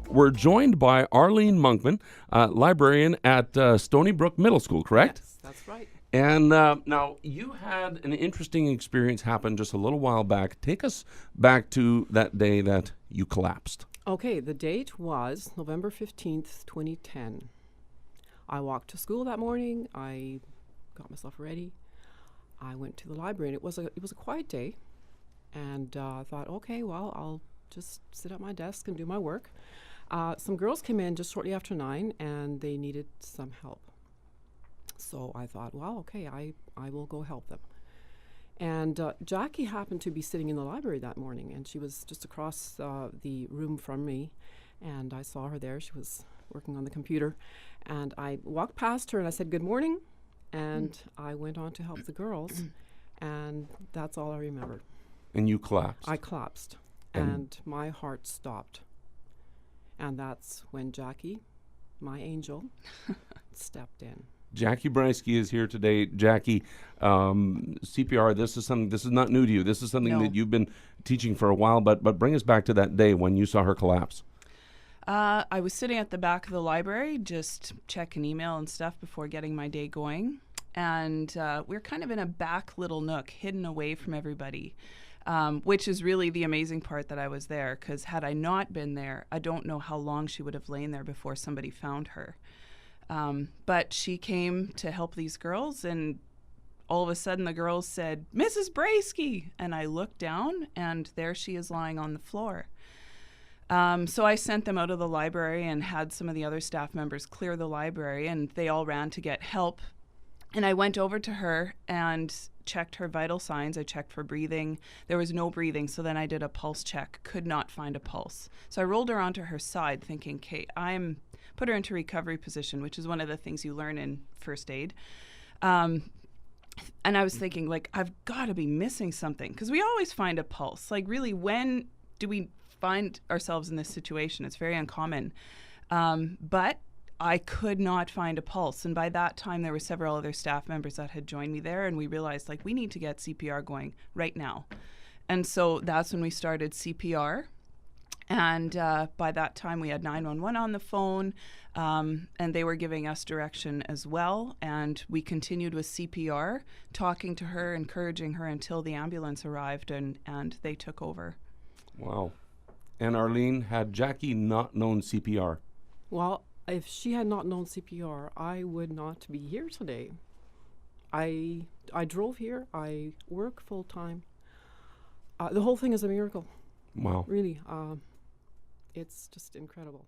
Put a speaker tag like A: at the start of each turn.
A: we're joined by Arlene Monkman, librarian at Stony Brook Middle School, correct?
B: Yes, that's right.
A: And now you had an interesting experience happen just a little while back. Take us back to that day that you collapsed.
B: Okay, the date was November 15th, 2010. I walked to school that morning. I got myself ready. I went to the library, and it was a quiet day. And I thought, okay, well, I'll just sit at my desk and do my work. Some girls came in just shortly after 9, and they needed some help. So I thought, well, okay, I will go help them. And Jacqui happened to be sitting in the library that morning, and she was just across the room from me, and I saw her there. She was working on the computer, and I walked past her, and I said, good morning, and I went on to help the girls, and that's all I remember.
A: And you collapsed.
B: I collapsed, and my heart stopped. And that's when Jacqui, my angel, stepped in.
A: Jacqui Broesky is here today. Jacqui, C.P.R. This is not new to you. This is something that you've been teaching for a while. But bring us back to that day when you saw her collapse.
C: I was sitting at the back of the library, just checking email and stuff before getting my day going, and we were kind of in a back little nook, hidden away from everybody, which is really the amazing part that I was there. Because had I not been there, I don't know how long she would have lain there before somebody found her. But she came to help these girls, and all of a sudden the girls said, Mrs. Broesky! And I looked down, and there she is lying on the floor. So I sent them out of the library and had some of the other staff members clear the library, and they all ran to get help. And I went over to her and checked her vital signs. I checked for breathing. There was no breathing, so then I did a pulse check. Could not find a pulse. So I rolled her onto her side thinking, okay, put her into recovery position, which is one of the things you learn in first aid. And I was thinking, like, I've got to be missing something, because we always find a pulse. Like, really, when do we find ourselves in this situation? It's very uncommon. But I could not find a pulse. And by that time, there were several other staff members that had joined me there, and we realized, like, we need to get CPR going right now. And so that's when we started CPR. And by that time, we had 911 on the phone, and they were giving us direction as well. And we continued with CPR, talking to her, encouraging her until the ambulance arrived, and they took over.
A: Wow. And Arlene, had Jacqui not known CPR?
B: Well, if she had not known CPR, I would not be here today. I drove here. I work full time. The whole thing is a miracle.
A: Wow.
B: Really. It's just incredible.